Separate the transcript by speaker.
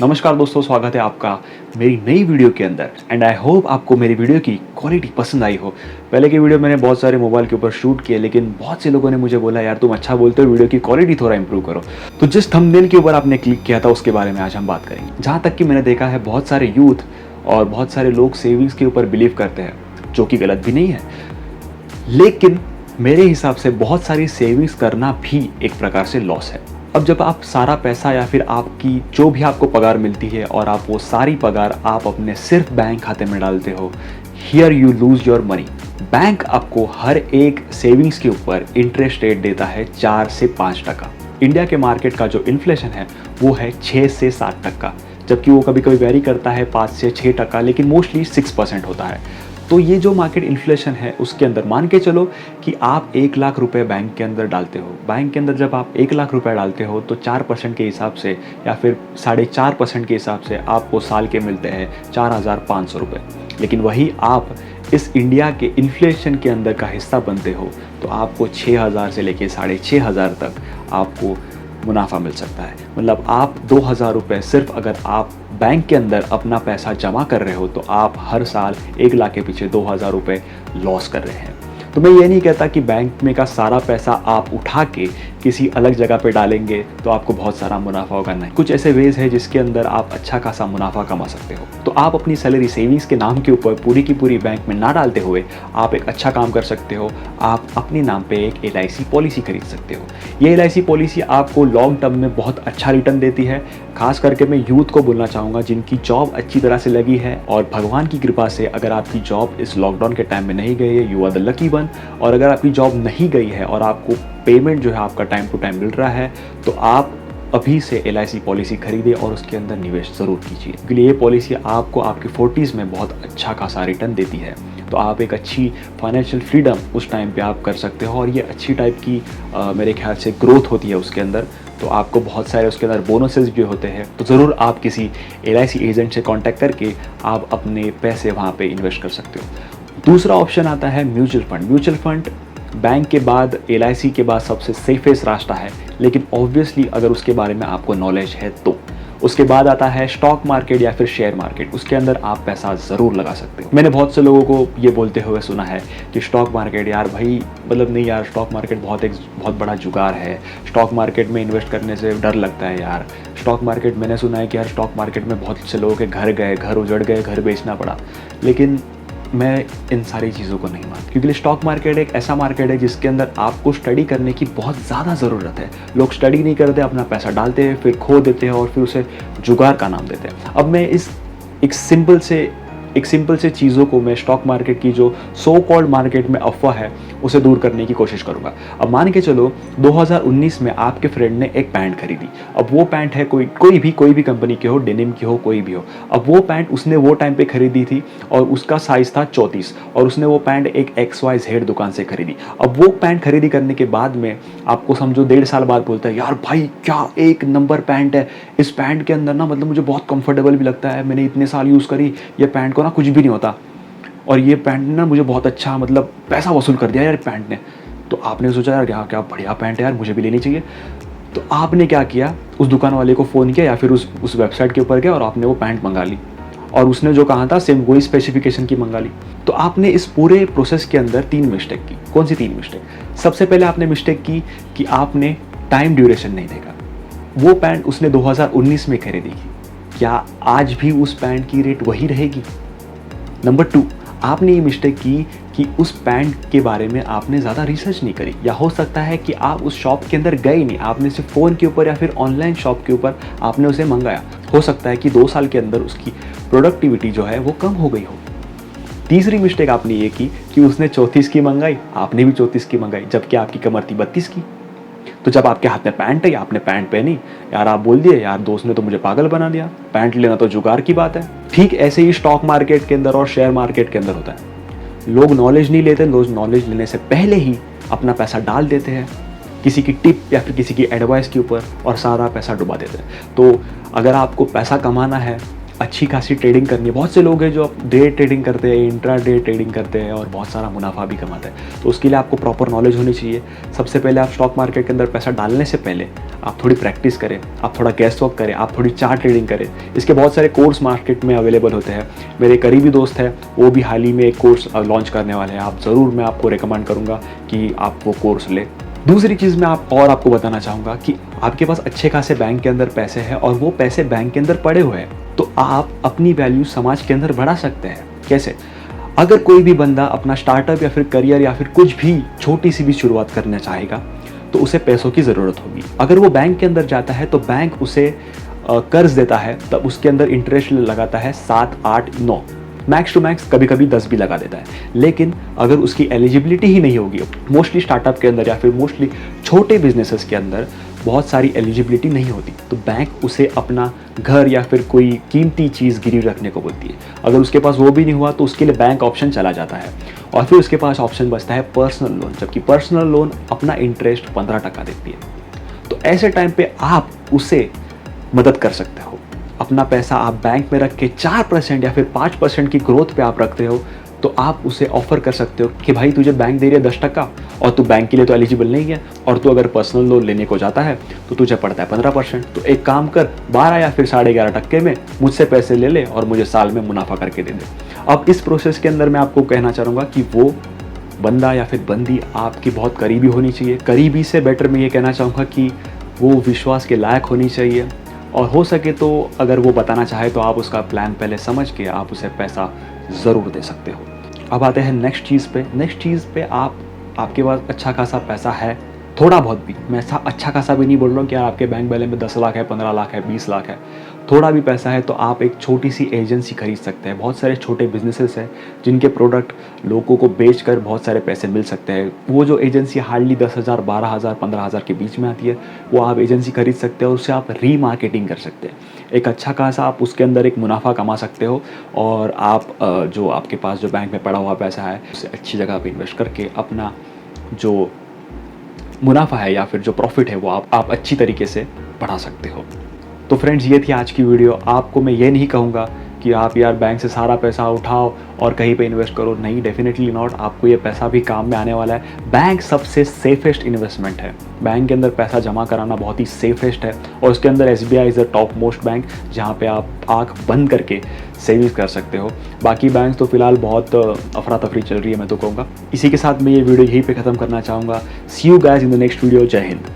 Speaker 1: नमस्कार दोस्तों, स्वागत है आपका मेरी नई वीडियो के अंदर एंड आई होप आपको मेरी वीडियो की क्वालिटी पसंद आई हो। पहले की वीडियो मैंने बहुत सारे मोबाइल के ऊपर शूट किए, लेकिन बहुत से लोगों ने मुझे बोला यार तुम अच्छा बोलते हो, वीडियो की क्वालिटी थोड़ा इंप्रूव करो। तो जिस थंबनेल के ऊपर आपने क्लिक किया था उसके बारे में आज हम बात करेंगे। जहाँ तक कि मैंने देखा है बहुत सारे यूथ और बहुत सारे लोग सेविंग्स के ऊपर बिलीव करते हैं, जो कि गलत भी नहीं है, लेकिन मेरे हिसाब से बहुत सारी सेविंग्स करना भी एक प्रकार से लॉस है। अब जब आप सारा पैसा या फिर आपकी जो भी आपको पगार मिलती है और आप वो सारी पगार आप अपने सिर्फ बैंक खाते में डालते हो, here you lose your money. Bank आपको हर एक सेविंग्स के ऊपर इंटरेस्ट रेट देता है 4 से 5%। इंडिया के मार्केट का जो इन्फ्लेशन है वो है 6 से 7%, जबकि वो कभी कभी वेरी करता है 5 से 6%, लेकिन मोस्टली 6% होता है। तो ये जो मार्केट इन्फ्लेशन है उसके अंदर मान के चलो कि आप 1 लाख रुपए बैंक के अंदर डालते हो। बैंक के अंदर जब आप 1 लाख रुपए डालते हो तो 4% के हिसाब से या फिर 4.5% के हिसाब से आपको साल के मिलते हैं 4,500 रुपये। लेकिन वही आप इस इंडिया के इन्फ्लेशन के अंदर का हिस्सा बनते हो तो आपको 6,000 से लेके 6,500 तक आपको मुनाफा मिल सकता है। मतलब आप 2,000 रुपये सिर्फ अगर आप बैंक के अंदर अपना पैसा जमा कर रहे हो तो आप हर साल 1 लाख के पीछे 2,000 रुपये लॉस कर रहे हैं। तो मैं ये नहीं कहता कि बैंक में का सारा पैसा आप उठा के किसी अलग जगह पे डालेंगे तो आपको बहुत सारा मुनाफा होगा, नहीं। कुछ ऐसे वेज है जिसके अंदर आप अच्छा खासा मुनाफा कमा सकते हो। तो आप अपनी सैलरी सेविंग्स के नाम के ऊपर पूरी की पूरी बैंक में ना डालते हुए आप एक अच्छा काम कर सकते हो। आप अपने नाम पे एक LIC पॉलिसी खरीद सकते हो। ये LIC पॉलिसी आपको लॉन्ग टर्म में बहुत अच्छा रिटर्न देती है। खास करके मैं यूथ को बोलना चाहूँगा जिनकी जॉब अच्छी तरह से लगी है, और भगवान की कृपा से अगर आपकी जॉब इस लॉकडाउन के टाइम में नहीं गई है, you are the lucky one. और अगर आपकी जॉब नहीं गई है और आपको पेमेंट जो है आपका टाइम टू टाइम मिल रहा है, तो आप अभी से LIC पॉलिसी खरीदें और उसके अंदर निवेश ज़रूर कीजिए, क्योंकि ये पॉलिसी आपको आपके 40s में बहुत अच्छा खासा रिटर्न देती है। तो आप एक अच्छी फाइनेंशियल फ्रीडम उस टाइम पे आप कर सकते हो, और ये अच्छी टाइप की मेरे ख्याल से ग्रोथ होती है उसके अंदर। तो आपको बहुत सारे उसके अंदर बोनसेस भी होते हैं। तो ज़रूर आप किसी LIC एजेंट से कांटेक्ट करके आप अपने पैसे वहाँ पे इन्वेस्ट कर सकते हो। दूसरा ऑप्शन आता है mutual fund. Mutual fund bank के बाद LIC के बाद सबसे सेफेस्ट रास्ता है, लेकिन ऑब्वियसली अगर उसके बारे में आपको नॉलेज है तो। उसके बाद आता है स्टॉक मार्केट या फिर शेयर मार्केट। उसके अंदर आप पैसा ज़रूर लगा सकते हो। मैंने बहुत से लोगों को ये बोलते हुए सुना है कि स्टॉक मार्केट यार भाई, मतलब नहीं यार, स्टॉक मार्केट बहुत बड़ा जुगार है, स्टॉक मार्केट में इन्वेस्ट करने से डर लगता है यार। स्टॉक मार्केट, मैंने सुना है कि यार स्टॉक मार्केट में बहुत से लोगों के घर उजड़ गए, घर बेचना पड़ा। लेकिन मैं इन सारी चीज़ों को नहीं मानता, क्योंकि स्टॉक मार्केट एक ऐसा मार्केट है जिसके अंदर आपको स्टडी करने की बहुत ज़्यादा ज़रूरत है। लोग स्टडी नहीं करते, अपना पैसा डालते हैं, फिर खो देते हैं और फिर उसे जुगाड़ का नाम देते हैं। अब मैं एक सिंपल से चीज़ों को, मैं स्टॉक मार्केट की जो सो कॉल्ड मार्केट में अफवाह है उसे दूर करने की कोशिश करूँगा। अब मान के चलो 2019 में आपके फ्रेंड ने एक पैंट खरीदी। अब वो पैंट है कोई भी कंपनी की हो, डेनिम की हो, कोई भी हो। अब वो पैंट उसने वो टाइम पे खरीदी थी और उसका साइज़ था 34, और उसने वो पैंट एक XYZ दुकान से खरीदी। अब वो पैंट खरीदी करने के बाद में आपको समझो 1.5 साल बाद बोलता है यार भाई क्या एक नंबर पैंट है, इस पैंट के अंदर ना मतलब मुझे बहुत कंफर्टेबल भी लगता है, मैंने इतने साल यूज़ करी, ये पैंट को ना कुछ भी नहीं होता, और ये पैंट ने ना मुझे बहुत अच्छा मतलब पैसा वसूल कर दिया यार पैंट ने। तो आपने सोचा यार क्या बढ़िया पैंट है यार, मुझे भी लेनी चाहिए। तो आपने क्या किया, उस दुकान वाले को फ़ोन किया या फिर उस वेबसाइट के ऊपर गया और आपने वो पैंट मंगा ली, और उसने जो कहा था सेम वही स्पेसिफिकेशन की मंगा ली। तो आपने इस पूरे प्रोसेस के अंदर 3 मिस्टेक की। कौन सी 3 मिस्टेक? सबसे पहले आपने मिस्टेक की कि आपने टाइम ड्यूरेशन नहीं देखा। वो पैंट उसने 2019 में खरीदी, क्या आज भी उस पैंट की रेट वही रहेगी? नंबर 2, आपने ये मिस्टेक की कि उस पैंट के बारे में आपने ज़्यादा रिसर्च नहीं करी, या हो सकता है कि आप उस शॉप के अंदर गए नहीं, आपने सिर्फ फ़ोन के ऊपर या फिर ऑनलाइन शॉप के ऊपर आपने उसे मंगाया। हो सकता है कि 2 साल के अंदर उसकी प्रोडक्टिविटी जो है वो कम हो गई हो। तीसरी मिस्टेक आपने ये की कि उसने 34 की मंगाई, आपने भी 34 की मंगाई, जबकि आपकी कमर थी 32 की। तो जब आपके हाथ में पैंट है, आपने पैंट पहनी यार, आप बोल दिए यार दोस्त ने तो मुझे पागल बना दिया, पैंट लेना तो जुगाड़ की बात है। ठीक ऐसे ही स्टॉक मार्केट के अंदर और शेयर मार्केट के अंदर होता है। लोग नॉलेज नहीं लेते, लोग नॉलेज लेने से पहले ही अपना पैसा डाल देते हैं किसी की टिप या फिर किसी की एडवाइस के ऊपर, और सारा पैसा डुबा देते हैं। तो अगर आपको पैसा कमाना है अच्छी खासी ट्रेडिंग करनी है। बहुत से लोग हैं जो डे ट्रेडिंग करते हैं, इंट्रा डे ट्रेडिंग करते हैं और बहुत सारा मुनाफा भी कमाते हैं। तो उसके लिए आपको प्रॉपर नॉलेज होनी चाहिए। सबसे पहले आप स्टॉक मार्केट के अंदर पैसा डालने से पहले आप थोड़ी प्रैक्टिस करें, आप थोड़ा गैस वर्क करें, आप थोड़ी चार्ट ट्रेडिंग करें। इसके बहुत सारे कोर्स मार्केट में अवेलेबल होते हैं। मेरे करीबी दोस्त हैं, वो भी हाल ही में एक कोर्स लॉन्च करने वाले हैं। आप ज़रूर, मैं आपको रिकमेंड करूँगा कि आप वो कोर्स लें। दूसरी चीज़ मैं आपको बताना चाहूँगा कि आपके पास अच्छे खासे बैंक के अंदर पैसे हैं और वो पैसे बैंक के अंदर पड़े हुए हैं, तो आप अपनी वैल्यू समाज के अंदर बढ़ा सकते हैं। कैसे? अगर कोई भी बंदा अपना स्टार्टअप या फिर करियर या फिर कुछ भी छोटी सी भी शुरुआत करना चाहेगा तो उसे पैसों की ज़रूरत होगी। अगर वो बैंक के अंदर जाता है तो बैंक उसे कर्ज देता है, तब उसके अंदर इंटरेस्ट लगाता है 7, 8, 9, मैक्स टू मैक्स कभी कभी 10 भी लगा देता है। लेकिन अगर उसकी एलिजिबिलिटी ही नहीं होगी, मोस्टली स्टार्टअप के अंदर या फिर मोस्टली छोटे बिजनेसेस के अंदर बहुत सारी एलिजिबिलिटी नहीं होती, तो बैंक उसे अपना घर या फिर कोई कीमती चीज़ गिरवी रखने को बोलती है। अगर उसके पास वो भी नहीं हुआ तो उसके लिए बैंक ऑप्शन चला जाता है और फिर उसके पास ऑप्शन बचता है पर्सनल लोन, जबकि पर्सनल लोन अपना इंटरेस्ट 15% देती है। तो ऐसे टाइम पे आप उसे मदद कर सकते हो। अपना पैसा आप बैंक में रख के 4% या फिर 5% की ग्रोथ पे आप रखते हो, तो आप उसे ऑफर कर सकते हो कि भाई तुझे बैंक दे रही है 10% और तू बैंक के लिए तो एलिजिबल नहीं है, और तू अगर पर्सनल लोन लेने को जाता है तो तुझे पड़ता है 15%। तो एक काम कर, 12 या फिर 11.5% में मुझसे पैसे ले ले और मुझे साल में मुनाफा करके दे दे। अब इस प्रोसेस के अंदर मैं आपको कहना चाहूँगा कि वो बंदा या फिर बंदी आपकी बहुत करीबी होनी चाहिए। करीबी से बेटर मैं ये कहना चाहूँगा कि वो विश्वास के लायक होनी चाहिए, और हो सके तो अगर वो बताना चाहे तो आप उसका प्लान पहले समझ के आप उसे पैसा ज़रूर दे सकते हो। अब आते हैं नेक्स्ट चीज़ पे। आपके पास अच्छा खासा पैसा है, थोड़ा बहुत भी, मैं अच्छा खासा भी नहीं बोल रहा हूँ कि यार आपके बैंक बैलेंस में 10 लाख है, 15 लाख है, 20 लाख है, थोड़ा भी पैसा है तो आप एक छोटी सी एजेंसी खरीद सकते हैं। बहुत सारे छोटे बिजनेसेस हैं जिनके प्रोडक्ट लोगों को बेचकर बहुत सारे पैसे मिल सकते हैं। वो जो एजेंसी हार्डली 10,000, 12,000, 15,000 के बीच में आती है, वो आप एजेंसी खरीद सकते हो और उससे आप रीमार्केटिंग कर सकते हैं। एक अच्छा खासा आप उसके अंदर एक मुनाफा कमा सकते हो, और आप जो आपके पास जो बैंक में पड़ा हुआ पैसा है उसे अच्छी जगह पर इन्वेस्ट करके अपना जो मुनाफा है या फिर जो प्रॉफिट है वो आप अच्छी तरीके से बढ़ा सकते हो। तो फ्रेंड्स, ये थी आज की वीडियो। आपको मैं ये नहीं कहूँगा कि आप यार बैंक से सारा पैसा उठाओ और कहीं पे इन्वेस्ट करो, नहीं, डेफिनेटली नॉट। आपको ये पैसा भी काम में आने वाला है। बैंक सबसे सेफेस्ट इन्वेस्टमेंट है। बैंक के अंदर पैसा जमा कराना बहुत ही सेफेस्ट है, और उसके अंदर SBI is the top most bank, जहाँ पे आप आँख बंद करके सेविंग्स कर सकते हो। बाकी बैंक तो फिलहाल बहुत अफरा तफरी चल रही है, मैं तो कहूँगा। इसी के साथ मैं ये वीडियो यहीं पे ख़त्म करना चाहूँगा। See you guys in the next video. जय हिंद।